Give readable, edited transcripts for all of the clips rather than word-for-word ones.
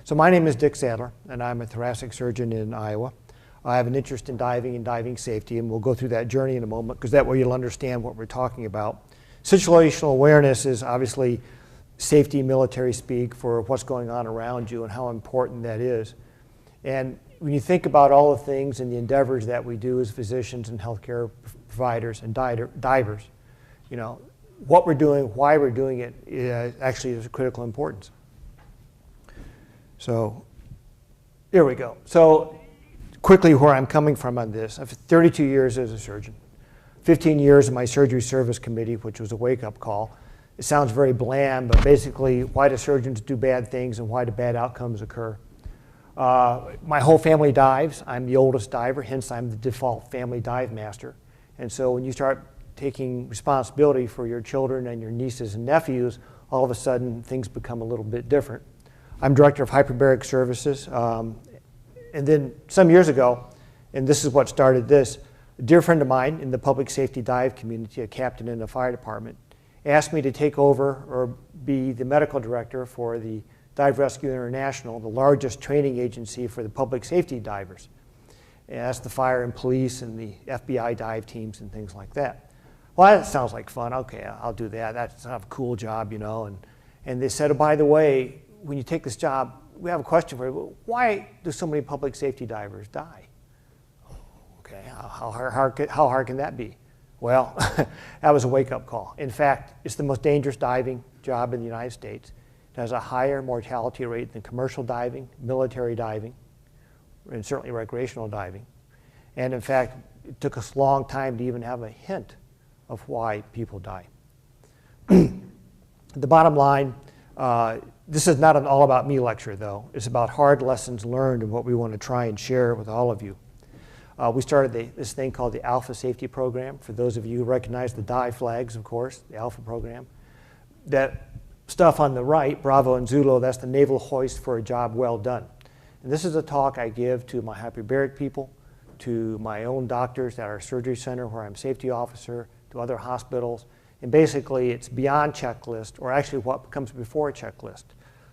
So my name is Dick Sadler, and I'm a thoracic surgeon in Iowa. I have an interest in diving and diving safety, and we'll go through that journey in a moment because that way you'll understand what we're talking about. Situational awareness is obviously safety military speak for what's going on around you and how important that is. And when you think about all the things and the endeavors that we do as physicians and healthcare providers and divers, you know, what we're doing, why we're doing it, actually is of critical importance. So here we go. So quickly where I'm coming from on this. I've 32 years as a surgeon, 15 years in my surgery service committee, which was a wake-up call. It sounds very bland, but basically why do surgeons do bad things and why do bad outcomes occur? My whole family dives. I'm the oldest diver, hence I'm the default family dive master. And so when you start taking responsibility for your children and your nieces and nephews, all of a sudden things become a little bit different. I'm director of hyperbaric services. And then some years ago, and this is what started this, a dear friend of mine in the public safety dive community, a captain in the fire department, asked me to take over or be the medical director for the Dive Rescue International, the largest training agency for the public safety divers. And that's the fire and police and the FBI dive teams and things like that. Well, that sounds like fun. Okay, I'll do that. That's a cool job, you know. And they said, oh, by the way, when you take this job, we have a question for you. Why do so many public safety divers die? Okay, how hard can that be? Well, that was a wake-up call. In fact, it's the most dangerous diving job in the United States. It has a higher mortality rate than commercial diving, military diving, and certainly recreational diving. And in fact, it took us a long time to even have a hint of why people die. The bottom line, this is not an all about me lecture though. It's about hard lessons learned and what we want to try and share with all of you. We started this thing called the Alpha Safety Program. For those of you who recognize the dive flags, of course, the Alpha program. That stuff on the right, Bravo and Zulu, that's the naval hoist for a job well done. And this is a talk I give to my hyperbaric people, to my own doctors at our surgery center where I'm safety officer, to other hospitals. And basically it's beyond checklist, or actually what comes before a checklist.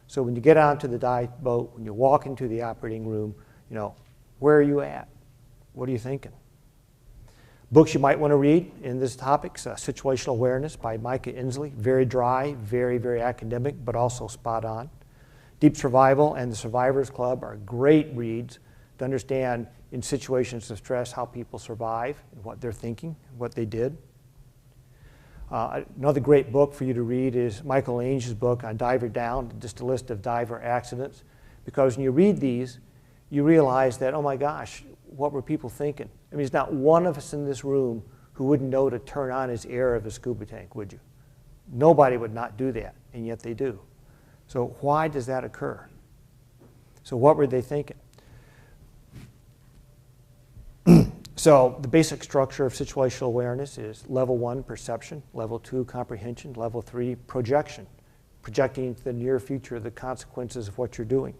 So when you get onto the dive boat, when you walk into the operating room, you know, where are you at? What are you thinking? Books you might want to read in this topic, Situational Awareness by Micah Ensley. Very dry, very, very academic, but also spot on. Deep Survival and the Survivors Club are great reads to understand in situations of stress how people survive and what they're thinking, what they did. Another great book for you to read is Michael Ainge's book on Diver Down, just a list of diver accidents. Because when you read these, you realize that, oh my gosh, what were people thinking? I mean, there's not one of us in this room who wouldn't know to turn on his air of a scuba tank, would you? Nobody would not do that, and yet they do. So why does that occur? So what were they thinking? So the basic structure of situational awareness is level 1, perception, level 2, comprehension, level 3, projection, projecting into the near future the consequences of what you're doing.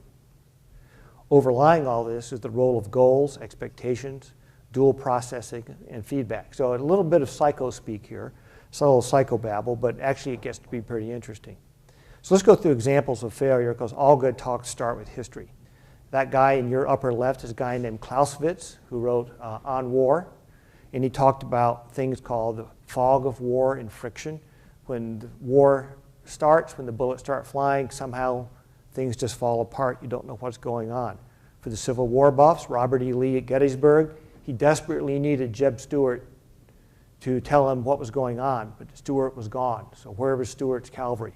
Overlying all this is the role of goals, expectations, dual processing, and feedback. So a little bit of psycho-speak here. It's a little psychobabble, but actually it gets to be pretty interesting. So let's go through examples of failure, because all good talks start with history. That guy in your upper left is a guy named Clausewitz, who wrote On War, and he talked about things called the fog of war and friction. When the war starts, when the bullets start flying, somehow things just fall apart. You don't know what's going on. For the Civil War buffs, Robert E. Lee at Gettysburg, he desperately needed Jeb Stuart to tell him what was going on, but Stuart was gone. So where was Stuart's cavalry?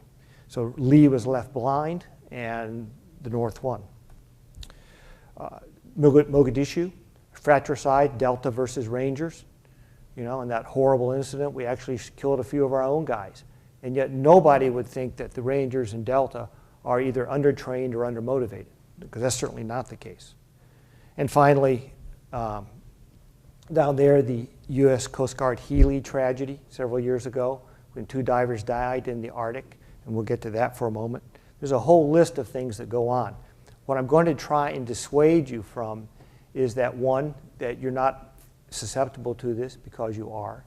So Lee was left blind, and the North won. Mogadishu, fratricide, Delta versus Rangers. You know, in that horrible incident, we actually killed a few of our own guys. And yet nobody would think that the Rangers in Delta are either undertrained or undermotivated, because that's certainly not the case. And finally, down there, the U.S. Coast Guard Healy tragedy several years ago, when 2 divers died in the Arctic, and we'll get to that for a moment. There's a whole list of things that go on. What I'm going to try and dissuade you from is that, 1, that you're not susceptible to this, because you are.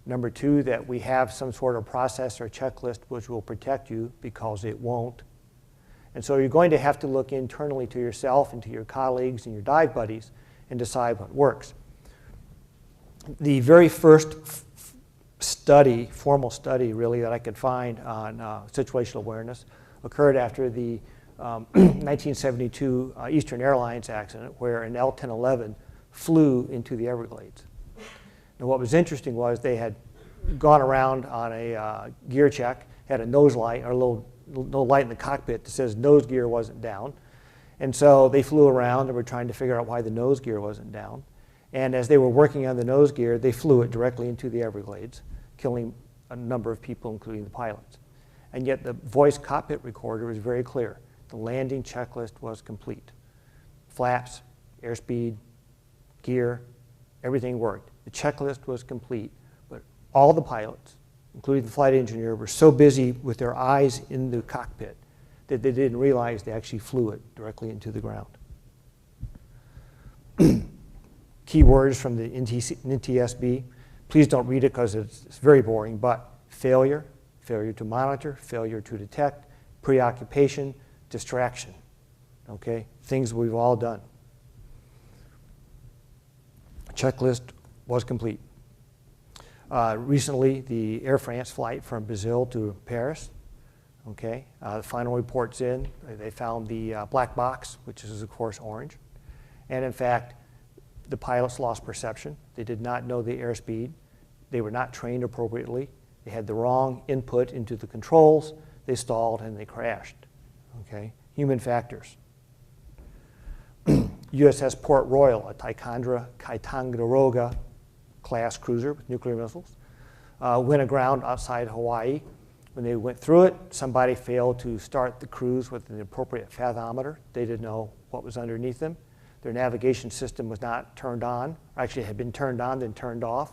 Number 2, that we have some sort of process or checklist which will protect you, because it won't. And so you're going to have to look internally to yourself and to your colleagues and your dive buddies and decide what works. The very first study, formal study really, that I could find on situational awareness occurred after the 1972 Eastern Airlines accident where an L-1011 flew into the Everglades. And what was interesting was they had gone around on a gear check, had a nose light, or a little light in the cockpit that says nose gear wasn't down. And so they flew around and were trying to figure out why the nose gear wasn't down. And as they were working on the nose gear, they flew it directly into the Everglades, killing a number of people, including the pilots. And yet the voice cockpit recorder was very clear. The landing checklist was complete. Flaps, airspeed, gear, everything worked. The checklist was complete, but all the pilots, including the flight engineer, were so busy with their eyes in the cockpit that they didn't realize they actually flew it directly into the ground. Key words from the NTSB. Please don't read it because it's very boring, but failure, failure to monitor, failure to detect, preoccupation, distraction. Okay, things we've all done. Checklist was complete. Recently, the Air France flight from Brazil to Paris. Okay, the final report's in. They found the black box, which is of course orange, and in fact, the pilots lost perception. They did not know the airspeed. They were not trained appropriately. They had the wrong input into the controls. They stalled and they crashed. Okay, human factors. USS Port Royal, a Ticonderoga class cruiser with nuclear missiles, went aground outside Hawaii. When they went through it, somebody failed to start the cruise with an appropriate fathometer. They didn't know what was underneath them. Their navigation system was not turned on, or actually had been turned on then turned off.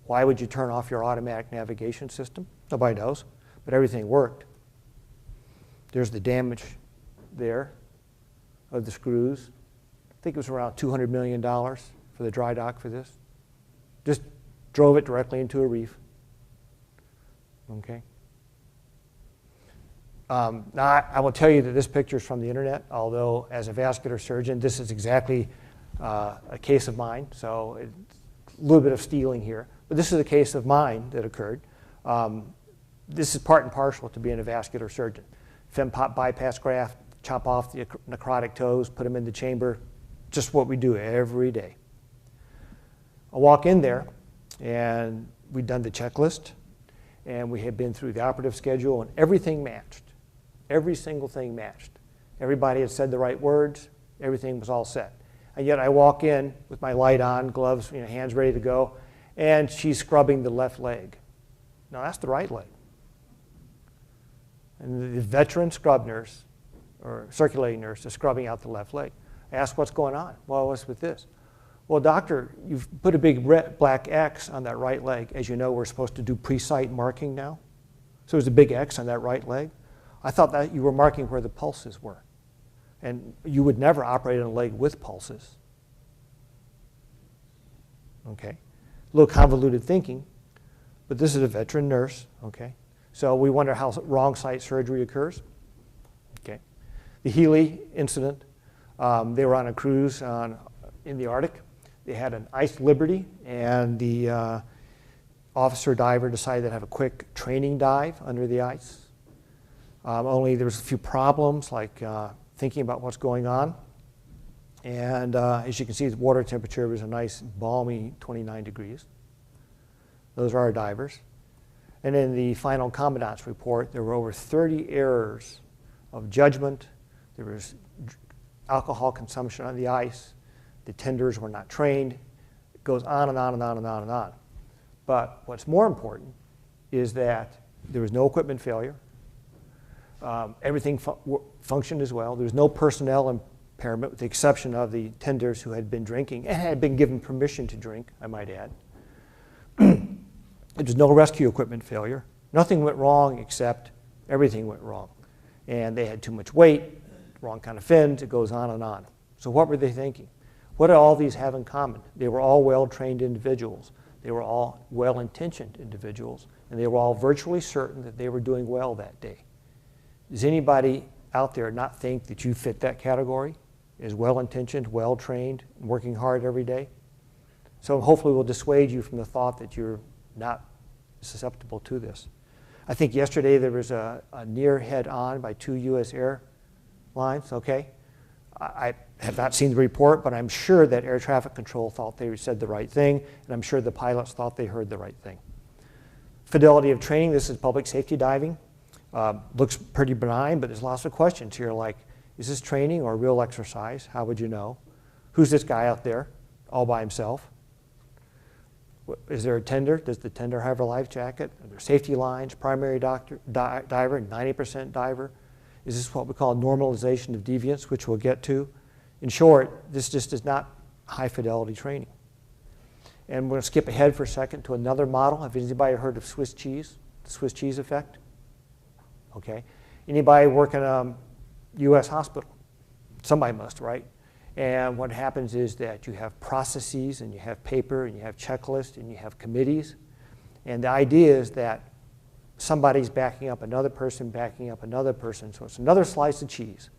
Why would you turn off your automatic navigation system? Nobody knows, but everything worked. There's the damage there of the screws. I think it was around $200 million for the dry dock for this. Just drove it directly into a reef. Okay. Now, I will tell you that this picture is from the internet, although as a vascular surgeon, this is exactly a case of mine, so it's a little bit of stealing here. But this is a case of mine that occurred. This is part and parcel to being a vascular surgeon. Fem-pop bypass graft, chop off the necrotic toes, put them in the chamber, just what we do every day. I walk in there, and we'd done the checklist, and we had been through the operative schedule, and everything matched. Every single thing matched. Everybody had said the right words. Everything was all set. And yet I walk in with my light on, gloves, hands ready to go, and she's scrubbing the left leg. Now that's the right leg. And the veteran scrub nurse, or circulating nurse, is scrubbing out the left leg. I ask, what's going on? Well, what's with this? Well, doctor, you've put a big black X on that right leg. As you know, we're supposed to do pre-site marking now. So there's a big X on that right leg. I thought that you were marking where the pulses were. And you would never operate on a leg with pulses. Okay. A little convoluted thinking, but this is a veteran nurse, okay? So we wonder how wrong site surgery occurs. Okay. The Healy incident, they were on a cruise in the Arctic. They had an ice Liberty, and the officer diver decided to have a quick training dive under the ice. Only there was a few problems, like thinking about what's going on. And as you can see, the water temperature was a nice balmy 29 degrees. Those are our divers. And in the final Commandant's report, there were over 30 errors of judgment. There was alcohol consumption on the ice. The tenders were not trained. It goes on and on and on and on and on. But what's more important is that there was no equipment failure. Everything functioned as well. There was no personnel impairment, with the exception of the tenders who had been drinking and had been given permission to drink, I might add. There was no rescue equipment failure. Nothing went wrong except everything went wrong. And they had too much weight, wrong kind of fins, it goes on and on. So what were they thinking? What do all these have in common? They were all well-trained individuals. They were all well-intentioned individuals. And they were all virtually certain that they were doing well that day. Does anybody out there not think that you fit that category, is well-intentioned, well-trained, working hard every day. So hopefully we'll dissuade you from the thought that you're not susceptible to this. I think yesterday there was a near head-on by 2 U.S. airlines, okay? I have not seen the report, but I'm sure that air traffic control thought they said the right thing, and I'm sure the pilots thought they heard the right thing. Fidelity of Training, this is public safety diving. Looks pretty benign, but there's lots of questions here like, is this training or real exercise? How would you know? Who's this guy out there all by himself? Is there a tender? Does the tender have a life jacket? Are there safety lines, primary diver, 90% diver? Is this what we call normalization of deviance, which we'll get to? In short, this just is not high fidelity training. And we're going to skip ahead for a second to another model. Have anybody heard of Swiss cheese, the Swiss cheese effect? Okay. Anybody work in a U.S. hospital? Somebody must, right? And what happens is that you have processes and you have paper and you have checklists and you have committees. And the idea is that somebody's backing up another person, backing up another person. So it's another slice of cheese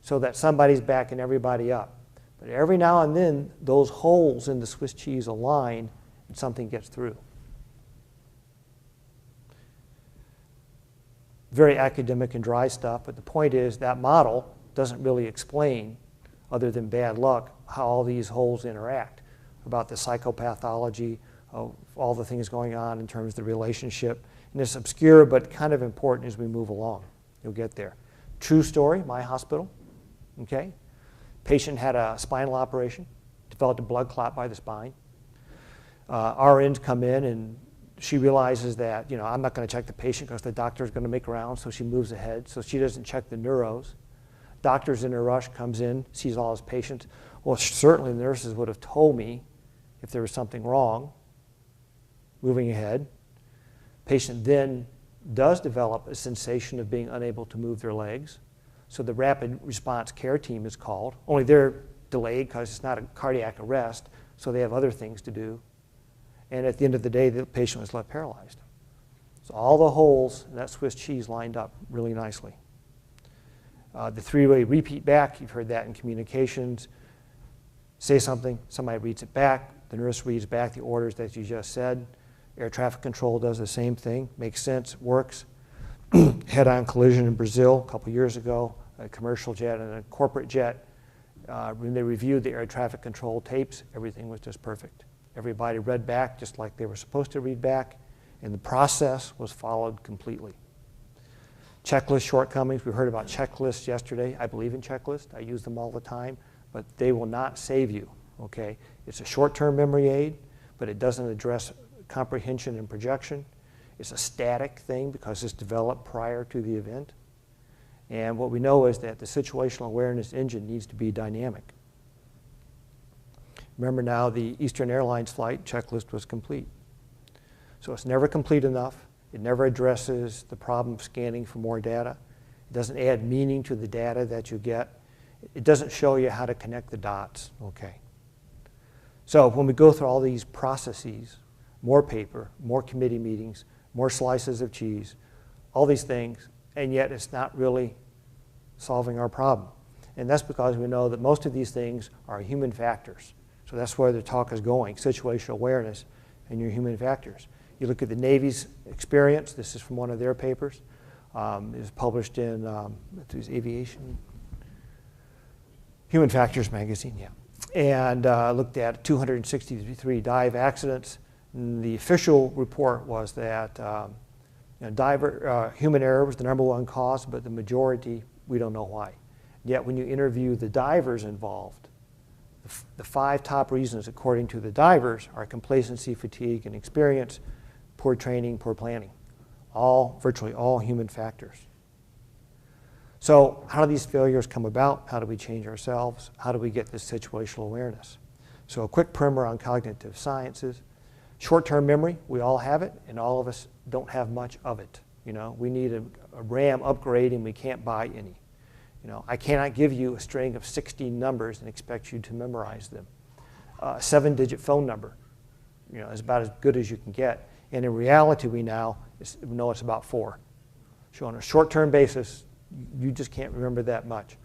so that somebody's backing everybody up. But every now and then, those holes in the Swiss cheese align and something gets through. Very academic and dry stuff, but the point is that model doesn't really explain, other than bad luck, how all these holes interact, about the psychopathology of all the things going on in terms of the relationship. And it's obscure, but kind of important as we move along. You'll get there. True story, my hospital, okay? Patient had a spinal operation, developed a blood clot by the spine. RNs come in and she realizes that, you know, I'm not going to check the patient because the doctor is going to make rounds, so she moves ahead. So she doesn't check the neuros. Doctor's in a rush, comes in, sees all his patients. Well, certainly the nurses would have told me if there was something wrong. Moving ahead. Patient then does develop a sensation of being unable to move their legs. So the rapid response care team is called. Only they're delayed because it's not a cardiac arrest, so they have other things to do. And at the end of the day, the patient was left paralyzed. So all the holes in that Swiss cheese lined up really nicely. The three-way repeat back, you've heard that in communications. Say something, somebody reads it back, the nurse reads back the orders that you just said. Air traffic control does the same thing, makes sense, works. Head-on collision in Brazil a couple years ago, a commercial jet and a corporate jet. When they reviewed the air traffic control tapes, everything was just perfect. Everybody read back just like they were supposed to read back, and the process was followed completely. Checklist shortcomings, we heard about checklists yesterday. I believe in checklists, I use them all the time, but they will not save you, okay? It's a short-term memory aid, but it doesn't address comprehension and projection. It's a static thing because it's developed prior to the event. And what we know is that the situational awareness engine needs to be dynamic. Remember now, the Eastern Airlines flight checklist was complete. So it's never complete enough. It never addresses the problem of scanning for more data. It doesn't add meaning to the data that you get. It doesn't show you how to connect the dots, okay? So when we go through all these processes, more paper, more committee meetings, more slices of cheese, all these things, and yet it's not really solving our problem. And that's because we know that most of these things are human factors. So that's where the talk is going, situational awareness and your human factors. You look at the Navy's experience. This is from one of their papers. It was published in Aviation Human Factors magazine, yeah. And looked at 263 dive accidents. And the official report was that human error was the #1 cause, but the majority, we don't know why. Yet when you interview the divers involved, the 5 top reasons, according to the divers, are complacency, fatigue, and experience, poor training, poor planning. Virtually all human factors. So how do these failures come about? How do we change ourselves? How do we get this situational awareness? So a quick primer on cognitive sciences. Short-term memory, we all have it, and all of us don't have much of it. You know, we need a RAM upgrade, and we can't buy any. You know, I cannot give you a string of 16 numbers and expect you to memorize them. A 7-digit phone number, you know, is about as good as you can get. And in reality, we know it's about 4. So on a short-term basis, You just can't remember that much.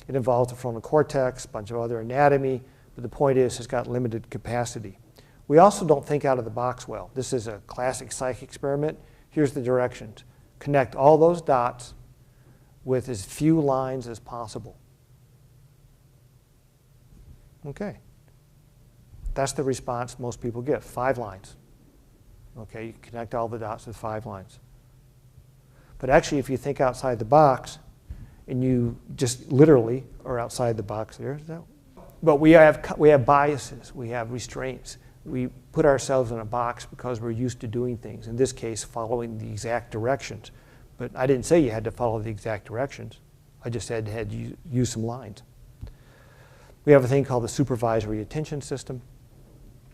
It involves the frontal cortex, a bunch of other anatomy, but the point is it's got limited capacity. We also don't think out of the box well. This is a classic psych experiment. Here's the directions. Connect all those dots with as few lines as possible. Okay. That's the response most people give, 5 lines. Okay, you connect all the dots with 5 lines. But actually, if you think outside the box, and you just literally are outside the box there, but we have biases, we have restraints. We put ourselves in a box because we're used to doing things, in this case, following the exact directions. But I didn't say you had to follow the exact directions. I just said had you use some lines. We have a thing called the supervisory attention system.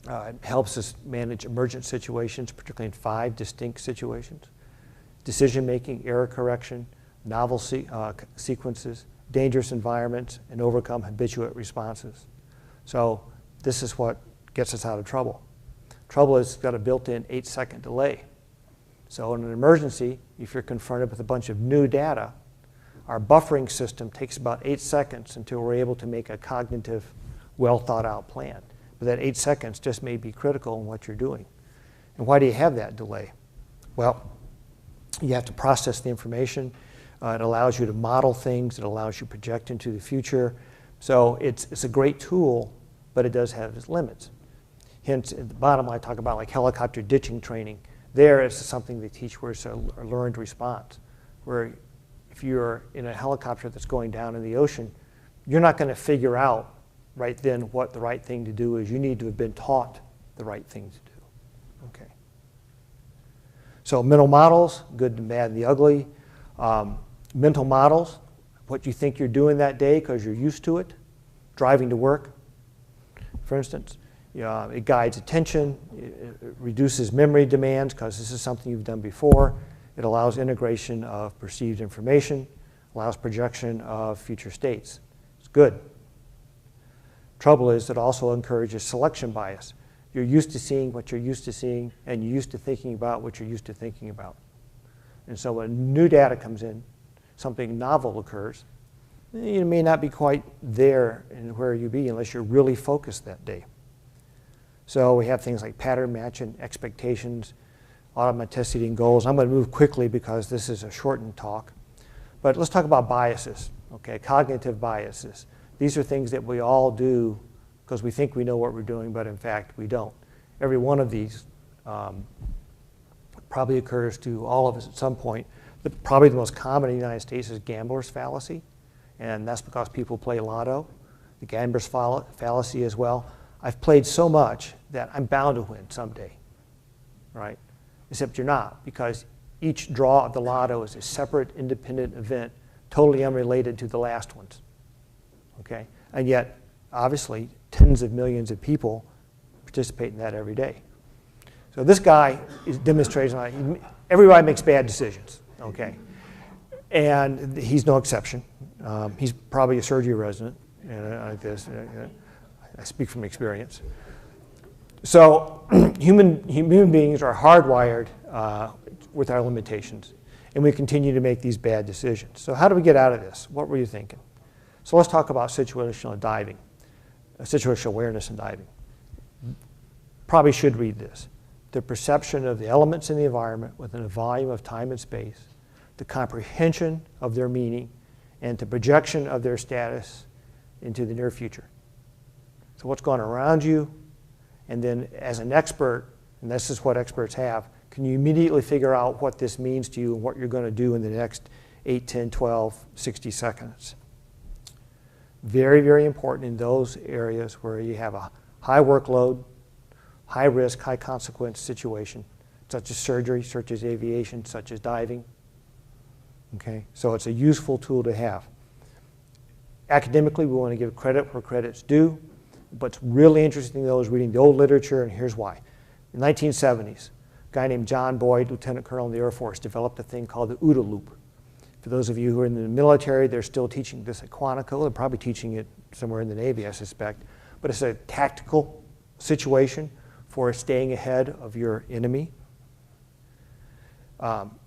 It helps us manage emergent situations, particularly in 5 distinct situations. Decision-making, error correction, novel sequences, dangerous environments, and overcome habituate responses. So this is what gets us out of trouble. Trouble is got a built-in 8-second delay. So in an emergency, if you're confronted with a bunch of new data, our buffering system takes about 8 seconds until we're able to make a cognitive, well-thought-out plan. But that 8 seconds just may be critical in what you're doing. And why do you have that delay? Well, you have to process the information. It allows you to model things. It allows you to project into the future. So it's a great tool, but it does have its limits. Hence, at the bottom, I talk about like helicopter ditching training. There, it's something they teach where it's a learned response, where if you're in a helicopter that's going down in the ocean, you're not going to figure out right then what the right thing to do is. You need to have been taught the right thing to do. Okay. So mental models, good, the bad, and the ugly. Mental models, what you think you're doing that day because you're used to it. Driving to work, for instance. It guides attention. It reduces memory demands because this is something you've done before. It allows integration of perceived information, allows projection of future states. It's good. Trouble is it also encourages selection bias. You're used to seeing what you're used to seeing, and you're used to thinking about what you're used to thinking about. And so when new data comes in, something novel occurs, you may not be quite there in where you be unless you're really focused that day. So we have things like pattern matching, expectations, automaticity, and goals. I'm going to move quickly because this is a shortened talk. But let's talk about biases, okay? Cognitive biases. These are things that we all do because we think we know what we're doing, but in fact we don't. Every one of these probably occurs to all of us at some point. Probably the most common in the United States is gambler's fallacy, and that's because people play lotto. The gambler's fallacy as well. I've played so much that I'm bound to win someday, right? Except you're not, because each draw of the lotto is a separate, independent event, totally unrelated to the last ones, okay? And yet, obviously, tens of millions of people participate in that every day. So this guy is demonstrating, everybody makes bad decisions, okay? And he's no exception. He's probably a surgery resident, like this. I speak from experience. So human beings are hardwired with our limitations, and we continue to make these bad decisions. So how do we get out of this? What were you thinking? So let's talk about situational diving, situational awareness and diving. Probably should read this. The perception of the elements in the environment within a volume of time and space, the comprehension of their meaning, and the projection of their status into the near future. So what's going on around you, and then as an expert, and this is what experts have, can you immediately figure out what this means to you and what you're going to do in the next 8, 10, 12, 60 seconds. Very, very important in those areas where you have a high workload, high risk, high consequence situation, such as surgery, such as aviation, such as diving. Okay, so it's a useful tool to have. Academically, we want to give credit where credit's due. What's really interesting, though, is reading the old literature, and here's why. In the 1970s, a guy named John Boyd, Lieutenant Colonel in the Air Force, developed a thing called the OODA Loop. For those of you who are in the military, they're still teaching this at Quantico. They're probably teaching it somewhere in the Navy, I suspect. But it's a tactical situation for staying ahead of your enemy.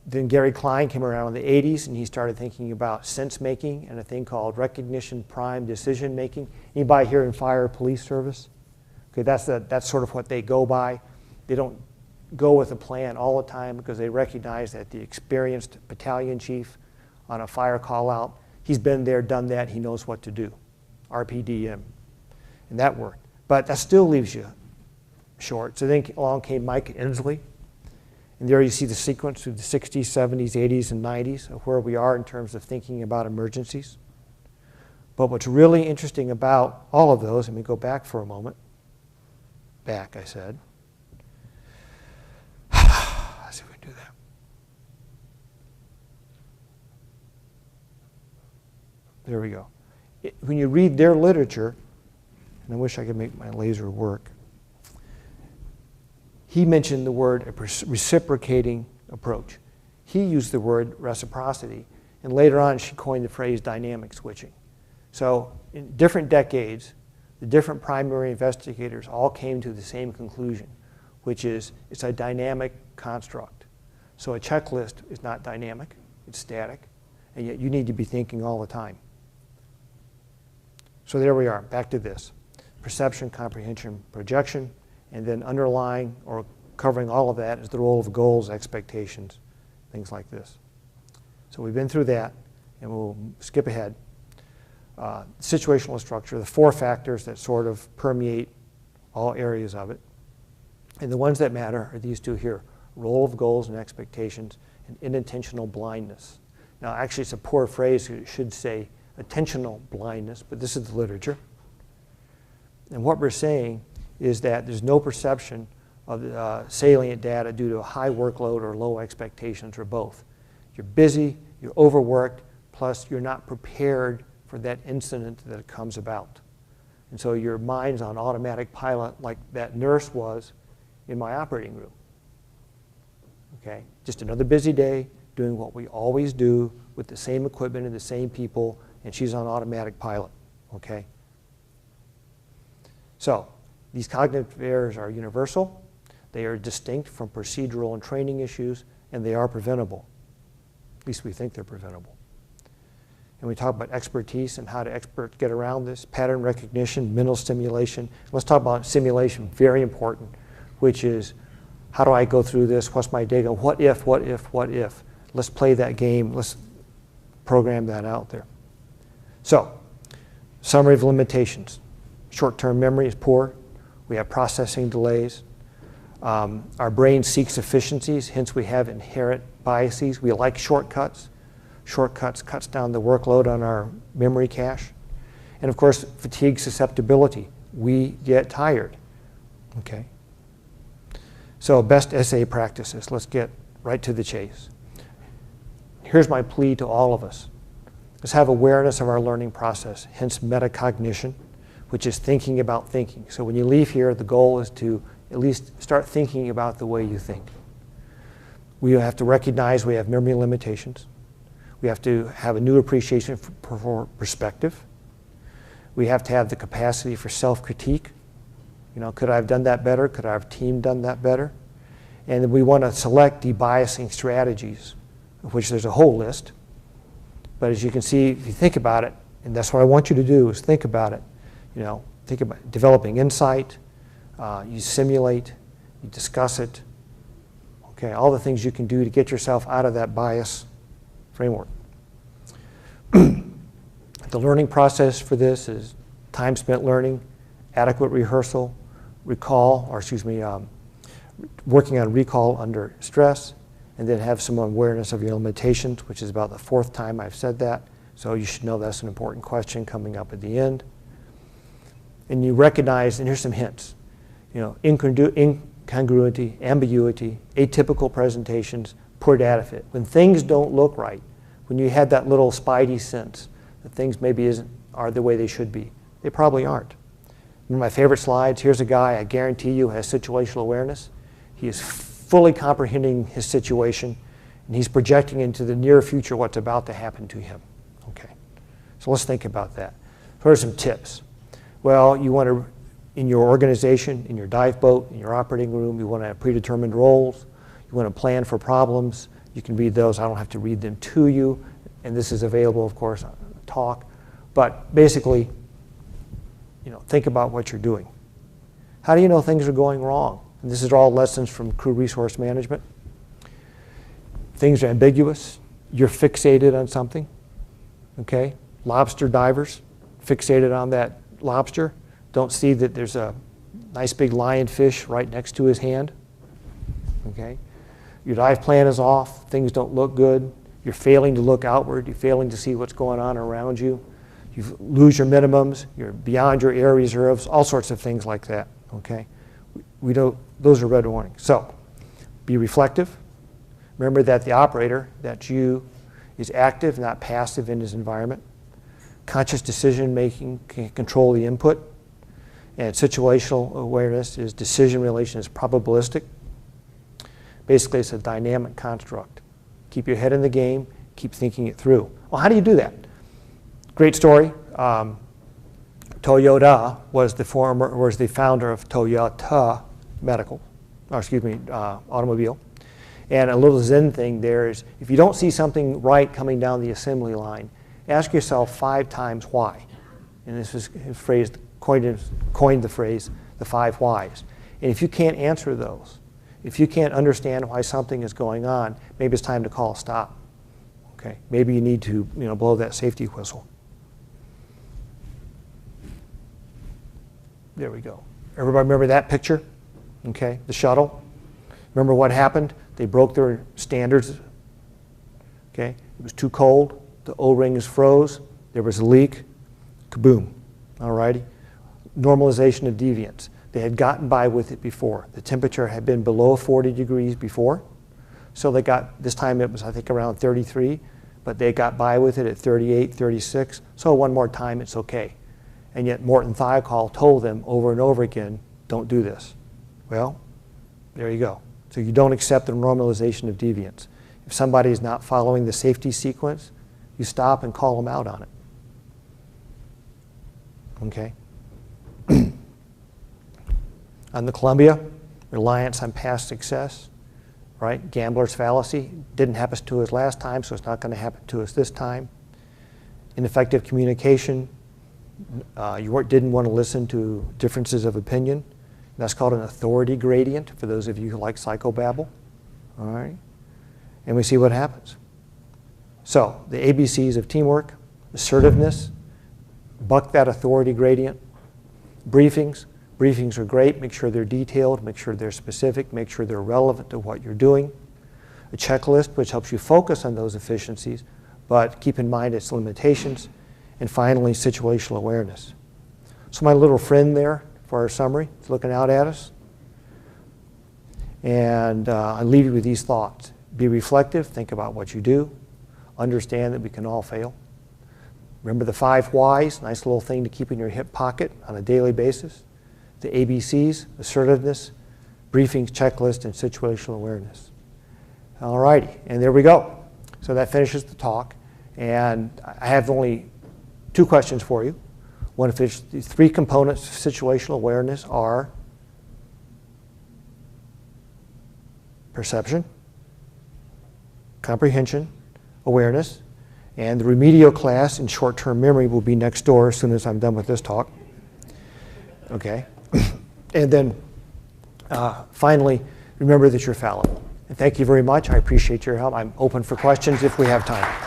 Then Gary Klein came around in the 80s, and he started thinking about sense making and a thing called recognition prime decision making. Anybody here in fire or police service? Okay, that's sort of what they go by. They don't go with a plan all the time because they recognize that the experienced battalion chief on a fire call out, he's been there, done that, he knows what to do. RPDM. And that worked. But that still leaves you short. So then along came Mike Ensley. And there you see the sequence through the 60s, 70s, 80s, and 90s of where we are in terms of thinking about emergencies. But what's really interesting about all of those, let me go back for a moment. Back, I said. Let's see if we can do that. There we go. When you read their literature, and I wish I could make my laser work, he mentioned the word a reciprocating approach. He used the word reciprocity, and later on she coined the phrase dynamic switching. So in different decades, the different primary investigators all came to the same conclusion, which is it's a dynamic construct. So a checklist is not dynamic, it's static, and yet you need to be thinking all the time. So there we are, back to this. Perception, comprehension, projection, and then underlying or covering all of that is the role of goals, expectations, things like this. So we've been through that, and we'll skip ahead. Situational structure, the 4 factors that sort of permeate all areas of it. And the ones that matter are these 2 here, role of goals and expectations, and inattentional blindness. Now, actually, it's a poor phrase. It should say attentional blindness, but this is the literature. And what we're saying is that there's no perception of salient data due to a high workload or low expectations, or both. You're busy, you're overworked, plus you're not prepared for that incident that comes about. And so your mind's on automatic pilot like that nurse was in my operating room. Okay, just another busy day doing what we always do with the same equipment and the same people, and she's on automatic pilot, okay? So these cognitive errors are universal, they are distinct from procedural and training issues, and they are preventable. At least we think they're preventable. And we talk about expertise and how do experts get around this, pattern recognition, mental stimulation. Let's talk about simulation, very important, which is how do I go through this, what's my data, what if, what if, what if. Let's play that game, let's program that out there. So, summary of limitations. Short-term memory is poor. We have processing delays. Our brain seeks efficiencies, hence we have inherent biases. We like shortcuts. Shortcuts cuts down the workload on our memory cache. And of course, fatigue susceptibility. We get tired, okay? So best essay practices. Let's get right to the chase. Here's my plea to all of us. Let's have awareness of our learning process, hence metacognition, which is thinking about thinking. So when you leave here, the goal is to at least start thinking about the way you think. We have to recognize we have memory limitations. We have to have a new appreciation for perspective. We have to have the capacity for self-critique. You know, could I have done that better? Could our team done that better? And we want to select debiasing strategies, of which there's a whole list. But as you can see, if you think about it, and that's what I want you to do, is think about it. You know, think about developing insight, you simulate, you discuss it. Okay, all the things you can do to get yourself out of that bias framework. The learning process for this is time spent learning, adequate rehearsal, recall, or excuse me, working on recall under stress, and then have some awareness of your limitations, which is about the 4th time I've said that. So you should know that's an important question coming up at the end. And you recognize, and here's some hints, you know, incongruity, ambiguity, atypical presentations, poor data fit. When things don't look right, when you had that little spidey sense that things maybe are the way they should be, they probably aren't. One of my favorite slides, here's a guy I guarantee you has situational awareness. He is fully comprehending his situation, and he's projecting into the near future what's about to happen to him. Okay, so let's think about that. Here are some tips. Well, you want to, in your organization, in your dive boat, in your operating room, you want to have predetermined roles. You want to plan for problems. You can read those. I don't have to read them to you. And this is available, of course, on the talk. But basically, think about what you're doing. How do you know things are going wrong? And this is all lessons from crew resource management. Things are ambiguous. You're fixated on something. Okay? Lobster divers, fixated on that lobster, don't see that there's a nice big lionfish right next to his hand. Okay? Your dive plan is off. Things don't look good. You're failing to look outward. You're failing to see what's going on around you. You lose your minimums. You're beyond your air reserves. All sorts of things like that. Okay? Those are red warnings. So, be reflective. Remember that the operator, that's you, is active, not passive in his environment. Conscious decision making can control the input. And situational awareness is decision relation is probabilistic. Basically, it's a dynamic construct. Keep your head in the game, keep thinking it through. Well, how do you do that? Great story. Toyota was the founder of Toyota automobile. And a little Zen thing there is, if you don't see something right coming down the assembly line, ask yourself 5 times why. And this was coined the phrase, the 5 whys. And if you can't answer those, if you can't understand why something is going on, maybe it's time to call a stop. Okay? Maybe you need to blow that safety whistle. There we go. Everybody remember that picture? Okay, the shuttle. Remember what happened? They broke their standards. Okay, it was too cold. The O-rings froze. There was a leak. Kaboom. All righty. Normalization of deviance. They had gotten by with it before. The temperature had been below 40 degrees before. So they got, this time it was I think around 33, but they got by with it at 38, 36. So one more time it's okay. And yet Morton Thiokol told them over and over again, don't do this. Well, there you go. So you don't accept the normalization of deviance. If somebody is not following the safety sequence, you stop and call them out on it. Okay? On the Columbia, reliance on past success, right? Gambler's fallacy. Didn't happen to us last time, so it's not going to happen to us this time. Ineffective communication. You didn't want to listen to differences of opinion. That's called an authority gradient, for those of you who like psychobabble. All right? And we see what happens. So, the ABCs of teamwork, assertiveness, buck that authority gradient. Briefings. Briefings are great. Make sure they're detailed. Make sure they're specific. Make sure they're relevant to what you're doing. A checklist, which helps you focus on those efficiencies, but keep in mind its limitations. And finally, situational awareness. So my little friend there for our summary is looking out at us. And I leave you with these thoughts. Be reflective. Think about what you do. Understand that we can all fail. Remember the 5 whys, nice little thing to keep in your hip pocket on a daily basis. The ABCs, assertiveness, briefings, checklist, and situational awareness. All righty, and there we go. So that finishes the talk. And I have only 2 questions for you. One, if it's the 3 components of situational awareness are perception, comprehension, awareness, and the remedial class in short-term memory will be next door as soon as I'm done with this talk. Okay? And then finally, remember that you're fallible. And thank you very much. I appreciate your help. I'm open for questions if we have time.